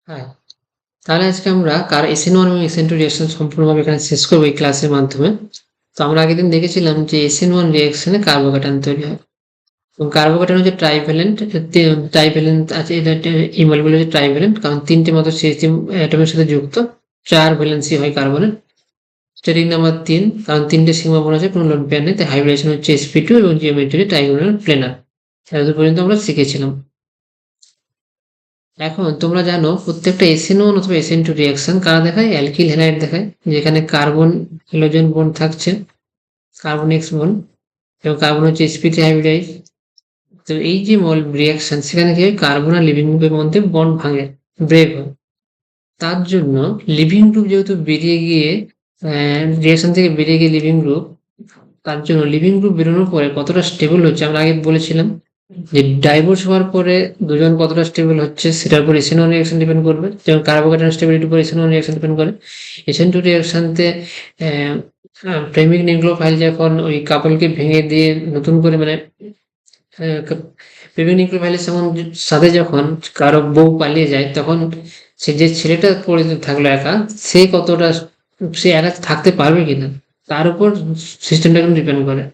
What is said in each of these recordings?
হ্যাঁ, তাহলে আজকে আমরা SN1 এবং SN2 রিঅ্যাকশন সম্পূর্ণভাবে এখানে শেষ করবো এই ক্লাসের মাধ্যমে। তো আমরা আগের দিন দেখেছিলাম যে SN1 রিঅ্যাকশনে কার্বোক্যাটায়ন তৈরি হয় এবং কার্বোক্যাটায়ন হচ্ছে ট্রাইভ্যালেন্ট। ট্রাইভ্যালেন্ট আছে, এটা এই মলিকিউল হচ্ছে ট্রাইভ্যালেন্ট, কারণ তিনটে মতো CH3 অ্যাটমের সাথে যুক্ত। 4 ভ্যালেন্সি হয় কার্বনের। স্টেরিক নাম্বার 3, কারণ তিনটে সিগমা বোন আছে, কোনো লোন পেয়ার নেই, তাই হাইব্রিডেশন হচ্ছে sp2 এবং জিওমেট্রি ট্রাইগোনাল প্লেনার। এত পর্যন্ত আমরা শিখেছিলাম। এখন তোমরা জানো প্রত্যেকটা SN1 অথবা SN2 রিঅ্যাকশন কারা দেখায়? অ্যালকিল হ্যালাইড দেখায়, যেখানে কার্বন হ্যালোজেন বন্ড থাকছে, কার্বন এক্স বন্ড, এবং কার্বন হচ্ছে sp3 হাইব্রিডাইজ। তো এই যে মল রিঅ্যাকশন, সেখানে কি হয়? কার্বন আর লিভিং গ্রুপের মধ্যে বন্ড ভাঙে, ব্রেক হয়। তার জন্য লিভিং গ্রুপ যেহেতু বেরিয়ে গিয়ে রিঅ্যাকশন থেকে বেরিয়ে গিয়ে লিভিং গ্রুপ, তার জন্য লিভিং গ্রুপ বেরোনোর পরে কতটা স্টেবল হচ্ছে আমরা আগে বলেছিলাম যে ডাইভোর্স হওয়ার পরে দুজন কতটা স্টেবল হচ্ছে সেটার উপর SN1 রিঅ্যাকশন ডিপেন্ড করবে। যেমন কার্বোক্যাটায়ন স্টেবিলিটির উপর SN1 রিঅ্যাকশন ডিপেন্ড করে। SN2 রিঅ্যাকশনতে প্রেমিক নিউক্লিওফাইল যখন ওই কাপলকে ভেঙে দিয়ে নতুন করে মানে প্রেমিক নিউক্লিওফাইলের সাথে যখন কারো বউ পালিয়ে যায়, তখন সে যে ছেলেটা পড়ে থাকলো একা, সে কতটা সে একা থাকতে পারবে কিনা তার উপর সিস্টেমটা কিন্তু ডিপেন্ড করে।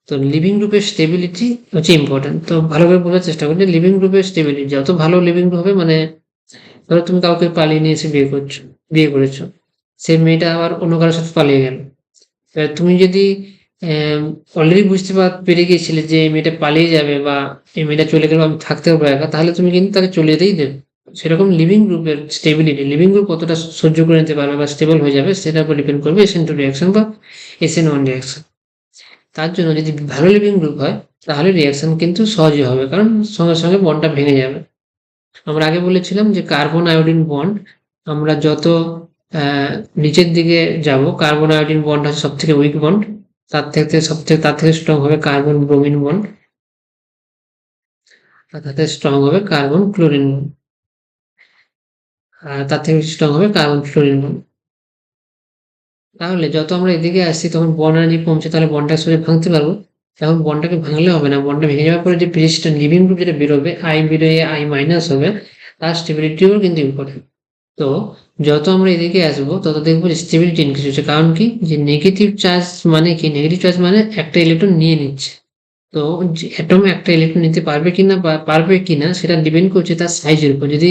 তো লিভিং গ্রুপের স্টেবিলিটি হচ্ছে ইম্পর্টেন্ট। তো ভালো করে বোঝার চেষ্টা করছি, লিভিং গ্রুপের স্টেবিলিটি যত ভালো লিভিং গ্রুপ হবে, মানে ধরো তুমি কাউকে পালিয়ে নিয়ে এসে বিয়ে করেছো, সেই মেয়েটা আবার অন্য কারোর সাথে পালিয়ে গেল। এবার তুমি যদি অলরেডি বুঝতে পেরে গিয়েছিলে যে এই মেয়েটা পালিয়ে যাবে বা এই মেয়েটা চলে গেলে আমি থাকতে পারবো একা, তাহলে তুমি কিন্তু তাকে চলে যেতেই দেবে। সেরকম লিভিং গ্রুপের স্টেবিলিটি, লিভিং গ্রুপ কতটা সহ্য করে নিতে পারবে বা স্টেবল হয়ে যাবে, সেটার উপর ডিপেন্ড করবে SN2 রিঅ্যাকশন বা SN1 রিঅ্যাকশন। তার জন্য যদি ভালো লিভিং গ্রুপ হয়, তাহলে রিঅ্যাকশন কিন্তু সহজই হবে, কারণ সঙ্গে সঙ্গে বন্ডটা ভেঙে যাবে। আমরা আগে বলেছিলাম যে কার্বন আয়োডিন বন্ড, আমরা যত নিচের দিকে যাব, কার্বন আয়োডিন বন্ড হচ্ছে সব থেকে উইক বন্ড। তার থেকে স্ট্রং হবে কার্বন ব্রোমিন বন্ড, আর তার থেকে স্ট্রং হবে কার্বন ক্লোরিন বন্ড, আর তার থেকে স্ট্রং হবে কার্বন ফ্লোরিন বন্ড। তাহলে যত আমরা এদিকে আসছি তখন বন্ড এনার্জি কমছে, তাহলে বন্ডটা সহজে ভাঙতে পারবো। এখন বন্ডটাকে ভাঙলে হবে না, বন্ডটা ভেঙে যাওয়ার পরে যে প্রেসিস্টেন্ট লিভিং গ্রুপ যেটা বেরোবে, আই বেরোয় আই মাইনাস হবে, তার স্টেবিলিটিও কিন্তু ইম্পর্টেন্ট। তো যত আমরা এদিকে আসবো তত দেখবো যে স্টেবিলিটি ইনক্রিজ হচ্ছে। কারণ কি? যে নেগেটিভ চার্জ মানে কি? নেগেটিভ চার্জ মানে একটা ইলেকট্রন নিয়ে নিচ্ছে। তো অ্যাটম একটা ইলেকট্রন নিতে পারবে কিনা সেটা ডিপেন্ড করছে তার সাইজের উপর। যদি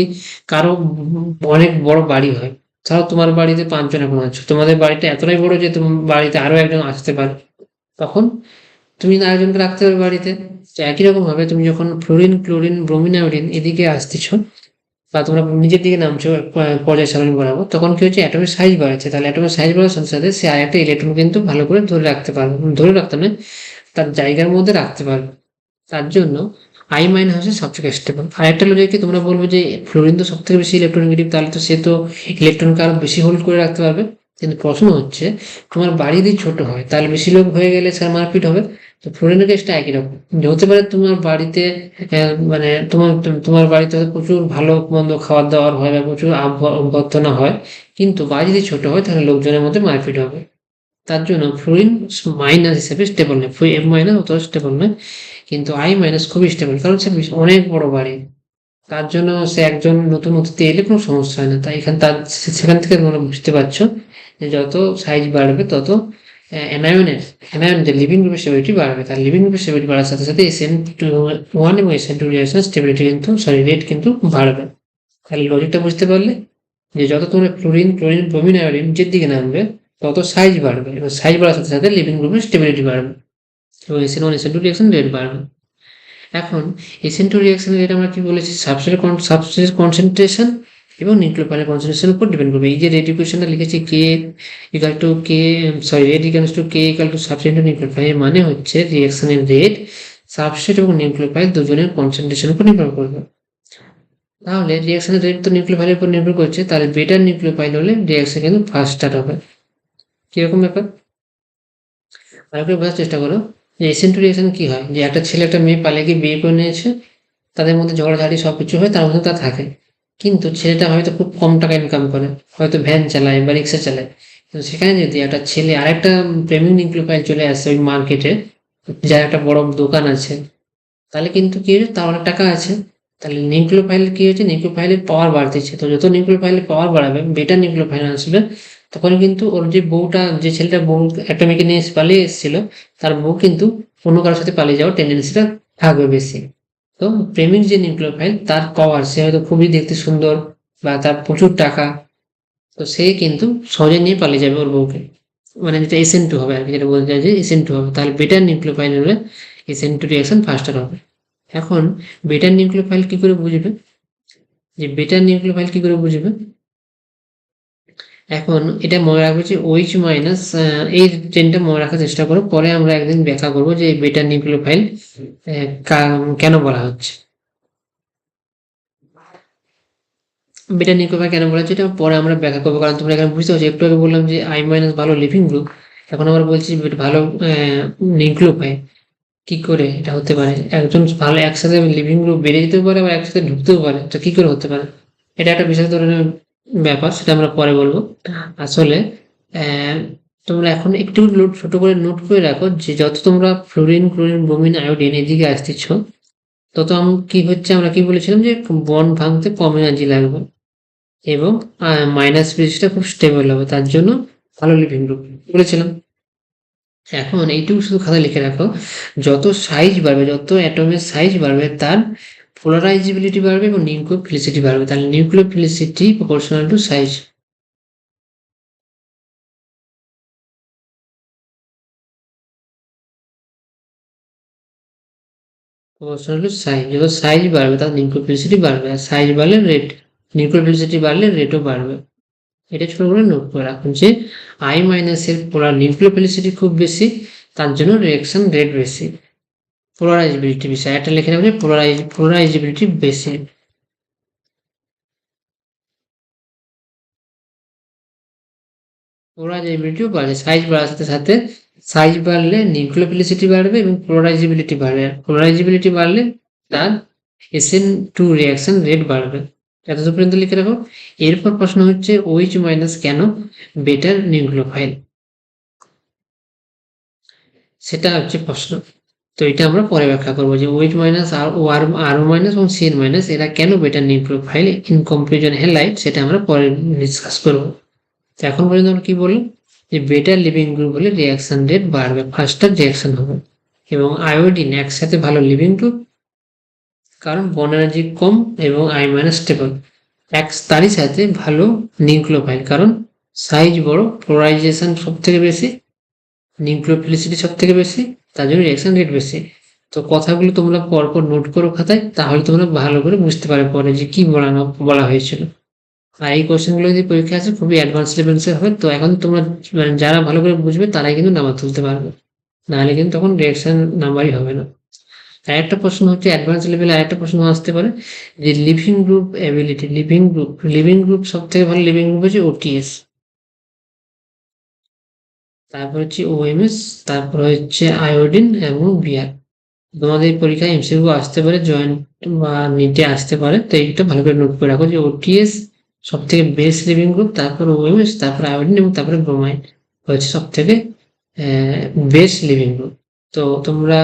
কারো অনেক বড় বাড়ি হয়, ধরো তোমার বাড়িতে 5 জন এখন আছো, তোমাদের বাড়িটা এতটাই বড় যে তোমার বাড়িতে আরো একজন আসতে পারে, তখন তুমি আরেকজনকে রাখতে পারবে বাড়িতে। তো একই রকম ভাবে তুমি যখন ফ্লোরিন ক্লোরিন ব্রোমিন আয়োডিন এদিকে আসতেছো বা তোমরা নিজের দিকে নামছো পর্যায় সারণী বরাবর, তখন কি হচ্ছে? অ্যাটমের সাইজ বাড়ছে। তাহলে অ্যাটমের সাইজ বাড়ার সাথে সাথে সে আর একটা ইলেকট্রন কিন্তু ভালো করে ধরে রাখতে পারবে, ধরে রাখতে নয়, তার জায়গার মধ্যে রাখতে পারবে। তার জন্য আই মাইনাস হচ্ছে সবথেকে স্টেবল। আর একটা লজিক কি, তোমরা বলবে যে ফ্লোরিন তো সব থেকে বেশি ইলেকট্রোনেগেটিভ, তাহলে তো সে তো ইলেকট্রনকে আরো বেশি হোল্ড করে রাখতে পারবে। কিন্তু প্রশ্ন হচ্ছে, তোমার বাড়ি যদি ছোট হয় তাহলে বেশি লোক হয়ে গেলে স্যার মারপিট হবে। তো ফ্লোরিনের কেসটা একই রকম, যে হতে পারে তোমার বাড়িতে মানে তোমার বাড়িতে হয়তো প্রচুর ভালো মন্দ খাবার দাবার হয় বা প্রচুর অভ্যর্থনা হয়, কিন্তু বাড়ি যদি ছোট হয় তাহলে লোকজনের মধ্যে মারপিট হবে। তার জন্য ফ্লোরিন মাইনাস হিসেবে স্টেবল নয়, এফ মাইনাস অতটা স্টেবল নয়, কিন্তু আই মাইনাস খুবই স্টেবল, কারণ সে অনেক বড় বাড়ি। তার জন্য সে একজন নতুন অতিথি এলে কোনো সমস্যা হয় না। তাই সেখান থেকে তোমরা বুঝতে পারছো যে যত সাইজ বাড়বে তত অ্যানায়নের অ্যানায়ন যে লিভিং গ্রুপের স্টেবিলিটি বাড়বে। তার লিভিং গ্রুপের স্টেবিলিটি বাড়ার সাথে সাথে SN1 এবং SN2 রিঅ্যাকশন স্টেবিলিটি কিন্তু রেট কিন্তু বাড়বে। তাহলে লজিকটা বুঝতে পারলে যে যত তোমরা ক্লোরিন ক্লোরিন ব্রোমিন আয়োডিন নিচের দিকে নামবে, তত সাইজ বাড়বে, এবং সাইজ বাড়ার সাথে সাথে লিভিং গ্রুপের স্টেবিলিটি বাড়বে এবং SN1 SN2 রিঅ্যাকশন রেট বাড়বে। এখন SN2 রিঅ্যাকশনের রেট আমরা কি বলেছি? সাবস্ট্রেটের কনসেন্ট্রেশন এবং নিউক্লিওফাইলের কনসেন্ট্রেশনের উপর ডিপেন্ড করবে। এই যে রেট ইকুয়েশনটা লিখেছি, rate equals to K equal to substrate into nucleophile, মানে হচ্ছে রিঅ্যাকশনের রেট সাবস্ট্রেট এবং নিউক্লিওফাইল দুজনের কনসেন্ট্রেশনের উপর নির্ভর করবে। তাহলে রিঅ্যাকশনের রেট তো নিউক্লিওফাইলের উপর নির্ভর করছে, তাহলে বেটার নিউক্লিওফাইল হলে রিঅ্যাকশন কিন্তু ফাস্ট স্টার্ট হবে। কিরকম ব্যাপার? ভালো করে বোঝার চেষ্টা করো যে SN2 রিঅ্যাকশন কি হয়, যে একটা ছেলে একটা মেয়ে পালিয়ে গিয়ে বিয়ে করে নিয়েছে, তাদের মধ্যে ঝগড়াঝাটি সবকিছু হয়, তার মধ্যে তা থাকে। কিন্তু ছেলেটা হয়তো খুব কম টাকা ইনকাম করে, হয়তো ভ্যান চালায় বা রিক্সা চালায়। কিন্তু সেখানে যদি একটা ছেলে আরেকটা প্রেমিক নিউক্লিওফাইল চলে আসে ওই মার্কেটে, যার একটা বড় দোকান আছে, তাহলে কিন্তু কি হচ্ছে? তার অনেক টাকা আছে, তাহলে নিউক্লিওফাইল কি হচ্ছে, নিউক্লিওফাইলের পাওয়ার বাড়তেছে। তো যত নিউক্লিওফাইলের পাওয়ার বাড়াবে, বেটা নিউক্লিওফাইল আসবে, তখন কিন্তু ওর যে বউটা, যে ছেলেটা বউ অ্যাটমিকে নিয়ে পালিয়ে এসেছিল, তার বউ কিন্তু অন্য কারোর সাথে পালিয়ে যাওয়ার টেন্ডেন্সিটা থাকবে বেশি। তো প্রেমিক যে নিউক্লিওফাইল, তার পাওয়ার, সে হয়তো খুবই দেখতে সুন্দর বা তার প্রচুর টাকা, তো সে কিন্তু সহজে নিয়ে পালিয়ে যাবে ওর বউকে, মানে যেটা SN2 হবে আর কি, যেটা বলতে চাই যে SN2 হবে। তাহলে বেটার নিউক্লিওফাইল হলে SN2 রিয়াকশন ফাস্টার হবে। এখন বেটার নিউক্লিওফাইল কি করে বুঝবে, যে বেটার নিউক্লিওফাইল কি করে বুঝবে, এখন এটা মনে রাখবে যে OH মাইনাস, এই ট্রেনটা মনে রাখার চেষ্টা করো, পরে আমরা একদিন ব্যাখ্যা করবো যে বেটার নিউক্লিওফাইল কেন বলা হচ্ছে, বেটা নিউক্লিওফাইল কেন বলা হচ্ছে এটা পরে আমরা ব্যাখ্যা করবো। কারণ তোমরা এখানে বুঝতে পারছো, একটু আগে বললাম যে I মাইনাস ভালো লিভিং গ্রুপ, এখন আবার বলছি ভালো নিউক্লিওফাইল। কি করে এটা হতে পারে, একজন ভালো একসাথে লিভিং গ্রুপ বেড়ে যেতেও পারে, আবার একসাথে ঢুকতেও পারে, তো কি করে হতে পারে, এটা একটা বিশেষ ধরনের ব্যাপার, সেটা আমরা পরে বলবো। আসলে তোমরা এখন একটু ছোট করে নোট করে রাখো যে যত তোমরা ফ্লোরিন, ক্লোরিন, ব্রোমিন, আয়োডিন এদিকে আসতেছ, তত কি হচ্ছে, আমরা কি বলেছিলাম যে বন্ড ভাঙতে কম এনার্জি লাগবে এবং মাইনাস বেসটা খুব স্টেবল হবে, তার জন্য ভালো লিভিং গ্রুপ বলেছিলাম। এখন এইটুকু শুধু খাতা লিখে রাখো, যত সাইজ বাড়বে, যত অ্যাটমের সাইজ বাড়বে, তার পোলারাইজেবিলিটি বাড়বে এবং নিউক্লিওফিলিসিটি বাড়বে। তাহলে nucleophilicity proportional to size. Proportional to size, যত সাইজ বাড়বে তার নিউক্লিওফিলিসিটি বাড়বে, আর সাইজ বাড়লে রেট, নিউক্লিওফিলিসিটি বাড়লে রেটও বাড়বে। এটা ছোট করে নোট করে রাখুন যে I মাইনাসের পোলার নিউক্লিওফিলিসিটি খুব বেশি, তার জন্য রিঅ্যাকশন রেট বেশি। পোলারাইজেবিলিটি বেশি, একটা লিখে নেবে পোলারাইজেবিলিটি বেশি। পোলারাইজেবিলিটিও বাড়ে, সাইজ বাড়ার সাথে সাথে, সাইজ বাড়লে নিউক্লিওফিলিসিটি বাড়বে এবং পোলারাইজেবিলিটি বাড়বে, আর পোলারাইজেবিলিটি বাড়লে তার SN2 রিঅ্যাকশন রেট বাড়বে। এত পর্যন্ত লিখে রাখো। এরপর প্রশ্ন হচ্ছে OH মাইনাস কেন বেটার নিউক্লিওফাইল, সেটা হচ্ছে প্রশ্ন। তো এটা আমরা পরে ব্যাখ্যা করবো যে OH মাইনাস আর RO মাইনাস এবং CN মাইনাস এরা কেন better nucleophile in comparison halide, সেটা আমরা পরে ডিসকাস করবো। তো এখন পর্যন্ত আমরা কি বললাম, যে বেটার লিভিং গ্রুপ হলে রিঅ্যাকশন রেট বাড়বে, ফাস্টার রিঅ্যাকশন হবে, এবং আয়োডিন একসাথে ভালো লিভিং গ্রুপ, কারণ বন্ড এনার্জি কম এবং I মাইনাস স্টেবল। তারই সাথে ভালো নিউক্লিওফাইল, কারণ সাইজ বড়, পোলারাইজেশন সব থেকে বেশি, নিউক্লিওফিলিসিটি সব থেকে বেশি, তার জন্য রিঅ্যাকশন রেট বেশি। তো কথাগুলো তোমরা পরপর নোট করো খাতায়, তাহলে তোমরা ভালো করে বুঝতে পারবে পরে যে কি বলা হয়েছিল। আর এই কোশ্চেনগুলো যদি পরীক্ষা আসে খুবই অ্যাডভান্স লেভেলসে হবে, তো এখন তোমরা মানে যারা ভালো করে বুঝবে তারাই কিন্তু নাম্বার তুলতে পারবে, নাহলে কিন্তু তখন রিঅ্যাকশন নাম্বারই হবে না। আর একটা প্রশ্ন হচ্ছে অ্যাডভান্স লেভেলে, আরেকটা প্রশ্ন আসতে পারে যে living group ability, living group সব থেকে ভালো লিভিং গ্রুপ হচ্ছে OTS, তারপর হচ্ছে OMS, তারপর হচ্ছে আয়োডিন এবং বিআর। তোমাদের পরীক্ষায় MCQ আসতে পারে, জয়েন্ট বা নিটে আসতে পারে, তো এইটা ভালো করে নোট করে রাখো যে OTS সব থেকে বেস্ট লিভিং গ্রুপ, তারপর OMS, তারপর আয়োডিন এবং তারপরে ব্রোমাইড হচ্ছে সব থেকে বেস্ট লিভিং গ্রুপ। তো তোমরা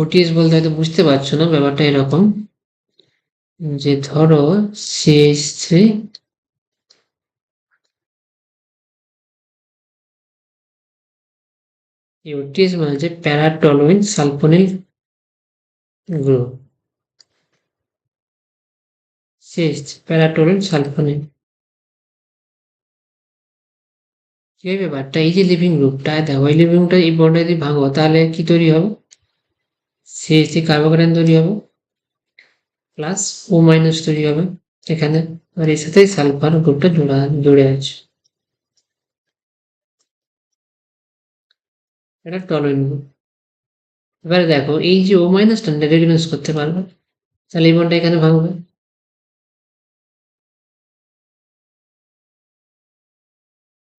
OTS বলতে হয়তো বুঝতে পারছো না, ব্যাপারটা এরকম যে ধরো CH3, OTS মানে হচ্ছে প্যারাটলুইন সালফোনিল গ্রুপ, CH প্যারাটলুইন সালফোনিল। কি ব্যাপারটা, এই যে লিভিং গ্রুপটা দেখো, এই লিভিং গ্রুপটা এই বন্ডটা যদি ভাঙো তাহলে কি তৈরি হবে, CH3 কার্বোক্যাটায়ন তৈরি হবে, প্লাস O মাইনাস তৈরি হবে এখানে, আর এর সাথে সালফার গ্রুপটা জুড়ে আছে, এটা টলুইন গ্রুপ। এবারে দেখো এই যে O মাইনাসটা রেজোনেন্স করতে পারবে, তাহলে এই বন্ডটা এখানে ভাঙবে,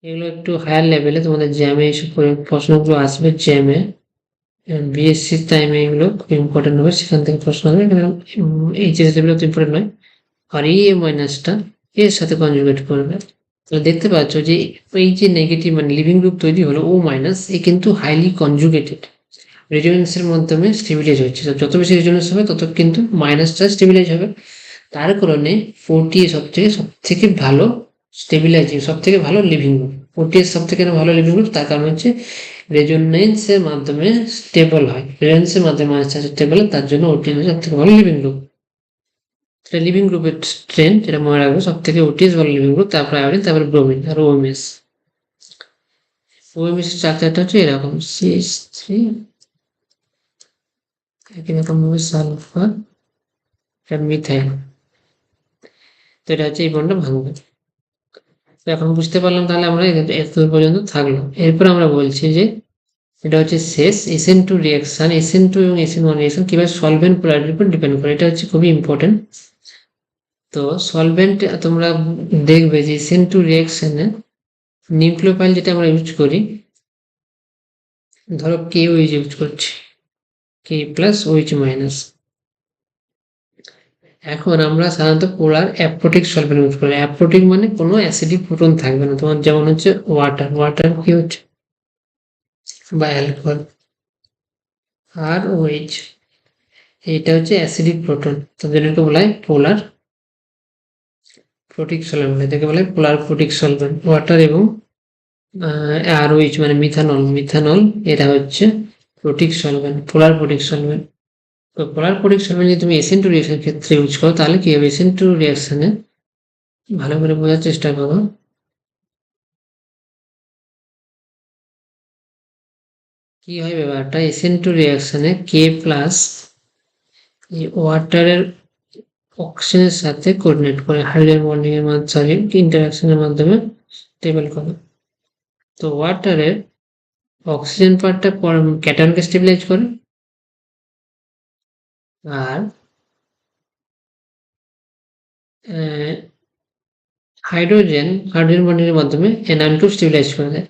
এগুলো একটু হায়ার লেভেলে তোমাদের জ্যামে এইসব প্রশ্নগুলো আসবে, জ্যামে BSc টাইমে এগুলো খুব ইম্পর্টেন্ট হবে, সেখান থেকে প্রশ্ন হবে, HS লেভেলে তো ইম্পর্টেন্ট নয়। আর এই A মাইনাসটা এর সাথে কনজুগেট করবে, তাহলে দেখতে পাচ্ছ যে এই যে নেগেটিভ মানে লিভিং গ্রুপ তৈরি হলো O মাইনাস, এ কিন্তু হাইলি কনজুগেটেড, রেজোনেন্সের মাধ্যমে স্টেবিলাইজ হচ্ছে, তো যত বেশি রেজোনেন্স হবে তত কিন্তু মাইনাস চার্জ স্টেবিলাইজ হবে। তার কারণে 4TA সব থেকে ভালো স্টেবিলাইজিং, সব থেকে ভালো লিভিং গ্রুপ। 4TA সব থেকে ভালো লিভিং গ্রুপ, তার কারণ হচ্ছে রেজোনেন্সের মাধ্যমে স্টেবল হয়, রেজোনেন্সের মাধ্যমে মাইনাস চার্জ স্টেবল হয়, তার জন্য ওটিএস সব থেকে ভালো লিভিং গ্রুপ। সেটা লিভিং গ্রুপের ট্রেন্ড, যেটা মনে রাখবো, সব থেকে ওটিএস ভালো লিভিং গ্রুপ, তারপর আয়োডিন, তারপর ব্রোমিন, আর ওএমএস। ওএমএস এর স্ট্রাকচারটা হচ্ছে এরকম, CH3 একই রকম ভাবে সালফার, এটা মিথাইল। তো এটা হচ্ছে এই বন্ডটা ভাঙবে। তো এখন বুঝতে পারলাম, তাহলে আমরা এত পর্যন্ত থাকলো। এরপর আমরা বলছি যে এটা হচ্ছে শেষ SN2 রিয়াকশন, SN2 এবং SN1 রিয়াকশন কিভাবে সলভেন্ট পোলারিটির উপর ডিপেন্ড করে, এটা হচ্ছে খুবই ইম্পর্টেন্ট। তো সলভেন্ট তোমরা দেখবে যে SN2 রিয়াকশনে নিউক্লিওফাইল যেটা আমরা ইউজ করি, ধরো KOH ইউজ করছি, K প্লাস OH মাইনাস। এখন আমরা সাধারণত পোলার অ্যাপ্রোটিক সলভেন্ট ইউজ করি। অ্যাপ্রোটিক মানে কোনো অ্যাসিডিক প্রোটন থাকবে না, তোমার যেমন হচ্ছে ওয়াটার কি হচ্ছে, বা অ্যালকোহল, আর OH, এটা হচ্ছে অ্যাসিডিক প্রোটন, তাদের বলা হয় পোলার প্রোটিক সলভেন্ট, এটাকে বলা হয় পোলার প্রোটিক সলভেন্ট। ওয়াটার এবং আর OH মানে মিথানল এটা হচ্ছে প্রোটিক সলভেন্ট, পোলার প্রোটিক সলভেন্ট। তো পোলার প্রোটিক সলভেন্ট যদি তুমি SN2 রিঅ্যাকশনের ক্ষেত্রে ইউজ করো, তাহলে কি হবে, SN2 রিঅ্যাকশনে ভালো করে বোঝার চেষ্টা করো। কি হয় ব্যাপারটা, SN2 রিঅ্যাকশনে K প্লাস এই ওয়াটারের অক্সিজেনের সাথে কোঅর্ডিনেট করে হাইড্রোজেন বন্ডিং এর মাধ্যমে, ইন্টারঅ্যাকশনের মাধ্যমে স্টেবল করে। তো ওয়াটারের অক্সিজেন পার্টটা ক্যাটায়নকে স্টেবিলাইজ করে, আর হাইড্রোজেন বন্ডিং এর মাধ্যমে অ্যানায়নকে স্টেবিলাইজ করে দেয়।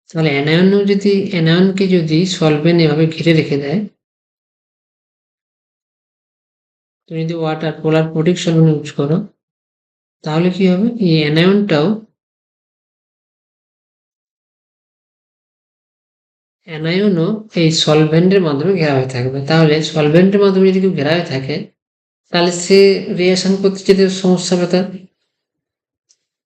তাহলে অ্যানায়নকে যদি সলভেন্ট এভাবে ঘিরে রেখে দেয়, তুমি যদি ওয়াটার পোলার প্রোটিক সলভেন্ট ইউজ করো, তাহলে কি হবে, এই অ্যানায়নটাও এই সলভেন্টের মাধ্যমে ঘেরা হয়ে থাকবে। তাহলে সলভেন্টের মাধ্যমে যদি কেউ ঘেরা হয়ে থাকে, তাহলে সে রিয়াকশন করতে যেতে সমস্যা হবে তার।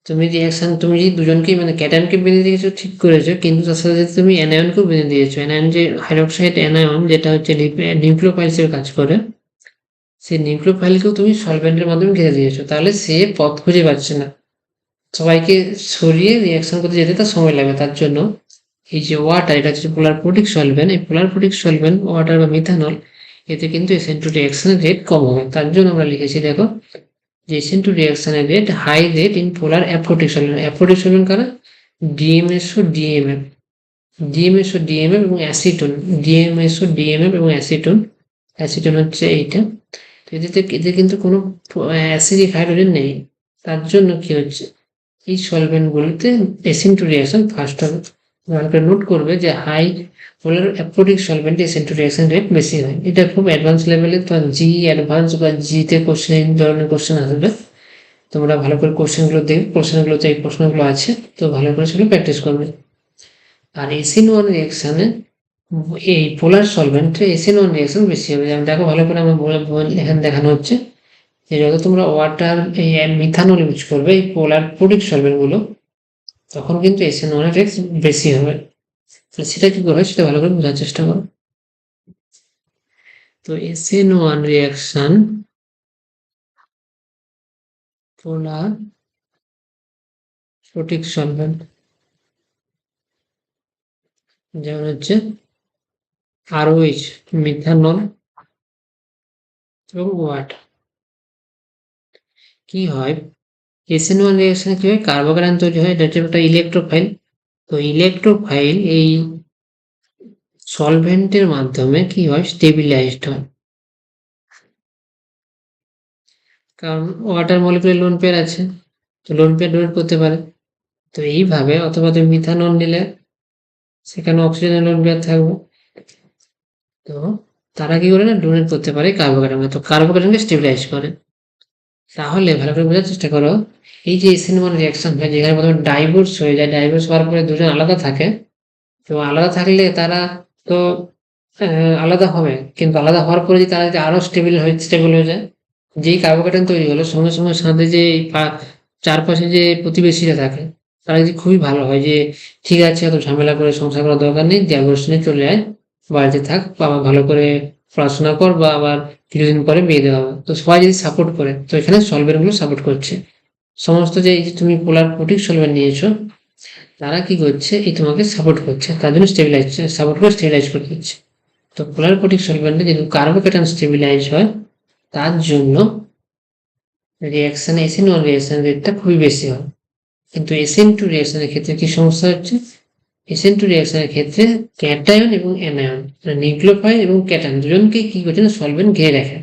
তুমি যদি দুজনকেই মানে ক্যাটায়নকে বেঁধে দিয়েছো ঠিক করেছো, কিন্তু তার সাথে সাথে তুমি অ্যানায়নকেও বেঁধে দিয়েছো। অ্যানায়ন যে হাইড্রোক্সাইড অ্যানায়ন, যেটা হচ্ছে নিউক্লিওফাইল হিসেবে কাজ করে, সেই নিউক্লিওফাইলকেও তুমি সলভেন্টের মাধ্যমে ঘিরে দিয়েছো, তাহলে সে পথ খুঁজে পাচ্ছে না, সবাইকে সরিয়ে রিয়াকশন করতে যেতে তার সময় লাগবে। তার জন্য এই যে ওয়াটার, এটা হচ্ছে পোলার প্রোটিক সলভেন্ট, এই পোলার প্রোটিক সলভেন্ট ওয়াটার বা মিথানল, এতে কিন্তু SN2 রিয়াকশনের রেট কম হবে। তার জন্য আমরা লিখেছি, দেখো, যে SN2 রিয়াকশনের rate high rate in polar aprotic solvent. Aprotic solvent কারা, DMSO DMF, DMSO DMF এবং অ্যাসিটোন, DMSO DMF এবং অ্যাসিটোন। অ্যাসিটোন হচ্ছে এইটা। তো এদের কিন্তু কোনো অ্যাসিডিক হাইড্রোজেন নেই, তার জন্য কি হচ্ছে, এই সলভেন্টগুলোতে SN2 রিয়াকশন ফাস্ট হবে। ভালো করে নোট করবে যে হাই পোলার অ্যাপ্রোটিক সলভেন্টে SN2 রিয়াকশন রেট বেশি হয়। এটা খুব অ্যাডভান্স লেভেলে, তোমার অ্যাডভান্স বা জিতে কোশ্চেন, এই ধরনের কোশ্চেন আসবে। তোমরা ভালো করে কোশ্চেনগুলো দেখবে, কোশ্চেনগুলোতে এই প্রশ্নগুলো আছে, তো ভালো করে সেগুলো প্র্যাকটিস করবে। আর SN1 রিয়াকশনে এই পোলার সলভেন্টে SN1 রিয়াকশন বেশি হবে। যেমন দেখো, ভালো করে আমার এখানে দেখানো হচ্ছে যে যত তোমরা ওয়াটার এই মিথানল ইউজ করবে এই পোলার প্রোটিক সলভেন্টগুলো, তখন কিন্তু SN1 এর রেট বেশি হবে। সেটা কি করে, সেটা ভালো করে বোঝার চেষ্টা করো। তো SN1 রিয়াকশন পোলার প্রোটিক সলভেন্ট, যেমন হচ্ছে ROH মিথানল এবং ওয়াটার। কি হয়, SN1 রিয়াকশনে কি হয়, কার্বোক্যাটায়ন তৈরি হয়, এটা হচ্ছে একটা ইলেকট্রোফাইল। তো ইলেকট্রোফাইল এই সলভেন্টের মাধ্যমে কি হয়, স্টেবিলাইজড হয়। কারণ ওয়াটার মলিকুলে লোন পেয়ার আছে, তো লোন পেয়ার ডোনেট করতে পারে। তো এইভাবে, অথবা তুমি মিথানল নিলে সেখানে অক্সিজেনের লোন পেয়ার থাকবে, তো তারা কি করে না, ডোনেট করতে পারে কার্বোক্যাটায়নকে, তো কার্বোক্যাটায়নকে স্টেবিলাইজ করে। তাহলে ভালো করে বোঝার চেষ্টা করো, এই যে SN1 রিয়াকশন হয়, যেখানে প্রথমে ডাইভোর্স হয়ে যায়, ডাইভোর্স হওয়ার পরে দুজন আলাদা থাকে, তো আলাদা থাকলে তারা তো আলাদা হবে, কিন্তু আলাদা হওয়ার পরে যদি তারা যদি আরো স্টেবল হয়ে যায়, যেই কার্বোকেটান তৈরি হলো সঙ্গে সঙ্গে সাথে যে এই চারপাশে যে প্রতিবেশীরা থাকে তারা যদি খুবই ভালো হয়, যে ঠিক আছে এত ঝামেলা করে সংসার করার দরকার নেই, ডিভোর্স নিয়ে চলে আয়, বাড়িতে থাক, বা আবার ভালো করে পড়াশোনা কর, বা আবার কিছুদিন পরে বিয়ে দেওয়া হবে, তো সবাই যদি সাপোর্ট করে, তো এখানে সলভেন্ট গুলো সাপোর্ট করছে। সমস্ত যে এই যে তুমি পোলার প্রোটিক সলভেন্ট নিয়েছো, তারা কি করছে, এই তোমাকে সাপোর্ট করছে, তার জন্য স্টেবিলাইজ সাপোর্ট করে স্টেবিলাইজ করে দিচ্ছে। তো পোলার প্রোটিক সলভেন্টে যদি কার্বোকেটান স্টেবিলাইজ হয়, তার জন্য রিয়াকশন এসিন ওয়ান রিয়াকশন রেটটা খুবই বেশি হয়। কিন্তু এসএন টু রিয়াকশনের ক্ষেত্রে কি সমস্যা হচ্ছে, এসএন টু রিয়াকশনের ক্ষেত্রে ক্যাটায়ন এবং অ্যানায়ন, নিউক্লিওফাইল এবং ক্যাটায়ন দুজনকে কি করছে না সলভেন্ট ঘিরে রাখে,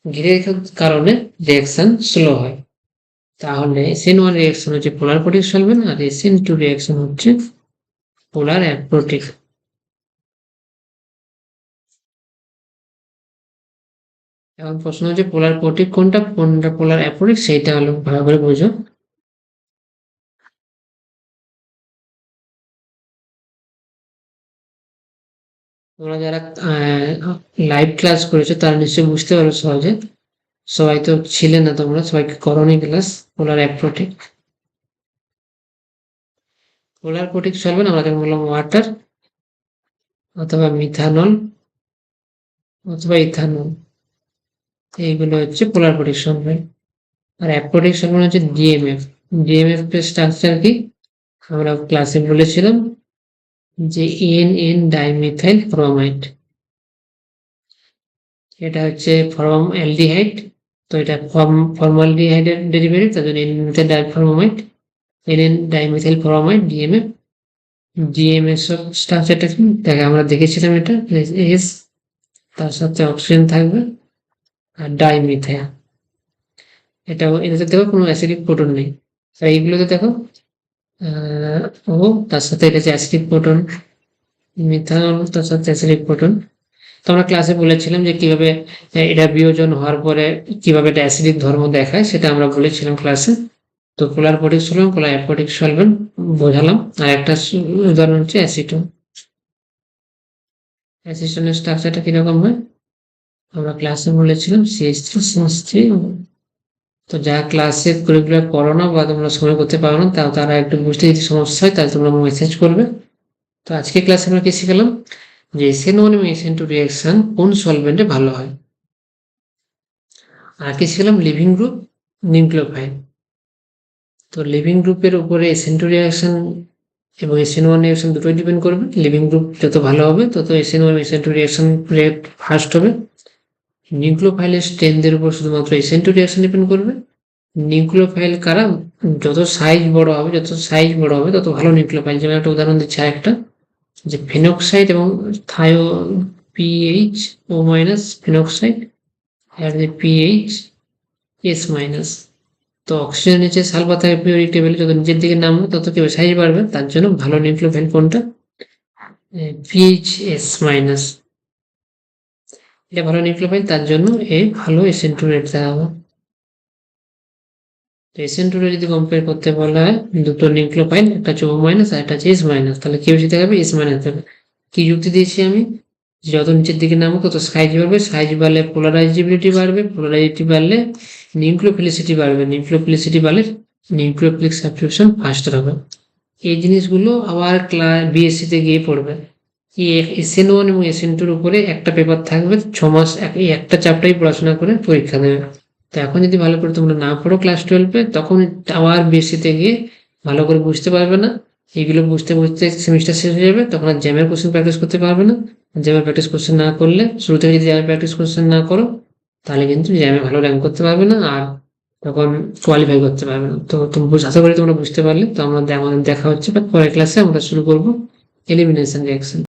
ঘিরে রাখার কারণে রিয়াকশন স্লো হয়। তাহলে এসএন ওয়ান রিয়াকশন হচ্ছে পোলার প্রোটিক সলভেন্ট, আর এসএন টু রিয়াকশন হচ্ছে পোলার অ্যাপ্রোটিক। এখন প্রশ্ন হচ্ছে পোলার প্রোটিক কোনটা, কোনটা পোলার অ্যাপ্রোটিক, সেইটা হলো ভালো করে বোঝো। তোমরা যারা লাইভ ক্লাস করেছো তারা নিশ্চয়ই বুঝতে পারো সহজে, সবাই তো ছিলে না, তোমরা সবাইকে করোনি ক্লাস। পোলার অ্যাপ্রোটিক, পোলার প্রোটিক সলভেন্ট আমরা যেমন বললাম ওয়াটার অথবা মিথানল অথবা ইথানল, এইগুলো হচ্ছে পোলার প্রোটিক সলভেন্ট। আর অ্যাপ্রোটিক সলভেন্ট হচ্ছে ডিএমএফ। ডিএমএফ এর স্ট্রাকচার কি আমরা ক্লাসে বলেছিলাম, যে এন এন ডাইমিথাইল ফরমাইড, এটা হচ্ছে অ্যালডিহাইড, তো এটা ফর্মালডিহাইডের ডেরিভেটিভ, তার জন্য N methyl diformamide, N N dimethyl formamide DMF. DMS স্ট্রাকচারটা কি দেখে আমরা দেখেছিলাম, এটা এস, তার সাথে অক্সিজেন থাকবে আর ডাইমিথাইল, এটাও এটাতে দেখো কোনো অ্যাসিডিক প্রোটন নেই। আর এইগুলোতে দেখো ও তার সাথে এটা হচ্ছে অ্যাসিডিক প্রোটন, মিথানল তার সাথে অ্যাসিডিক প্রোটন। তো আমরা ক্লাসে বলেছিলাম যে কিভাবে এটা বিয়োজন হওয়ার পরে কিভাবে এটা অ্যাসিডিক ধর্ম দেখায়, সেটা আমরা বলেছিলাম ক্লাসে। তো পোলার প্রোটিক সলভেন্ট, পোলার অ্যাপ্রোটিক সলভেন্ট বোঝালাম। আর একটা উদাহরণ হচ্ছে অ্যাসিটোন। অ্যাসিটোনের স্ট্রাকচারটা কিরকম হয় আমরা ক্লাসে বলেছিলাম, CH3 তো যা ক্লাসে রেগুলার করো না বা তোমরা সময় করতে পারো না, তারা একটু বুঝতে যদি সমস্যা হয় তাহলে তোমরা মেসেজ করবে। তো আজকে ক্লাসে আমরা কি শিখলাম, যে SN1 এবং SN2 রিয়াকশন কোন সলভেন্টে ভালো হয়। আর কি শিখলাম, লিভিং গ্রুপ, নিউক্লিওফাইল। তো লিভিং গ্রুপের উপরে SN2 রিয়াকশন এবং SN1 রিয়াকশন দুটোই ডিপেন্ড করবে। লিভিং গ্রুপ যত ভালো হবে তত SN1 এবং SN2 রিয়াকশন রেট ফাস্ট হবে। নিউক্লিওফাইলের স্ট্রেংথের উপর শুধুমাত্র SN2 রিয়াকশন ডিপেন্ড করবে। নিউক্লিওফাইল কারা, যত সাইজ বড় হবে তত ভালো নিউক্লিওফাইল। যেমন একটা উদাহরণ দিচ্ছি আরেকটা, যে ফিনক্সাইড এবং থায়ো পিএইচ ও মাইনাস ফিনক্সাইড আর পিএইচ এস মাইনাস। তো অক্সিজেন নিচে সালফার থাকে পিরিয়ডিক টেবিলে, যত নিচের দিকে নামবে তত কি সাইজ বাড়বে, তার জন্য ভালো নিউক্লিওফাইল কোনটা, পিএইচ এস মাইনাস, এটা ভালো নিউক্লিওফাইল, তার জন্য এই ভালো SN2 রেট দেওয়া হবে। তো SN2 যদি কম্পেয়ার করতে বলা হয় দুটো নিউক্লিওফাইল, একটা হচ্ছে O মাইনাস আর একটা হচ্ছে S মাইনাস, তাহলে কি বেশি দেখাবে, S মাইনাস দেবে। কি যুক্তি দিয়েছি আমি, যত নিচের দিকে নামো তত সাইজ বাড়বে, সাইজ বাড়লে পোলারাইজেবিলিটি বাড়বে, পোলারাইজেবিলিটি বাড়লে নিউক্লিওফিলিসিটি বাড়বে, নিউক্লিওফিলিসিটি বাড়লে নিউক্লিওফিলিক সাবস্টিটিউশন ফাস্টার হবে। এই জিনিসগুলো আবার BSc তে গিয়ে পড়বে। SN1 এবং SN2 এর উপরে একটা পেপার থাকবে 6 মাস, এই একটা চ্যাপ্টারই পড়াশোনা করে পরীক্ষা দেবে। তো এখন যদি ভালো করে তোমরা না পড়ো ক্লাস 12-এ, তখন আবার BSc তে গিয়ে ভালো করে বুঝতে পারবে না, এইগুলো বুঝতে বুঝতে সেমিস্টার শেষ হয়ে যাবে, তখন আর জ্যামের কোশ্চেন প্র্যাকটিস করতে পারবে না। জ্যামের প্র্যাকটিস কোশ্চেন না করলে, শুরু থেকে যদি জ্যামের প্র্যাকটিস কোশ্চেন না করো, তাহলে কিন্তু জ্যামে ভালো র্যাঙ্ক করতে পারবে না, আর তখন কোয়ালিফাই করতে পারবে না। তো তুমি আশা করি তোমরা বুঝতে পারলে। তো আমাদের দেখা হচ্ছে পরের ক্লাসে, আমরা শুরু করবো এলিমিনেশন রিঅ্যাকশন।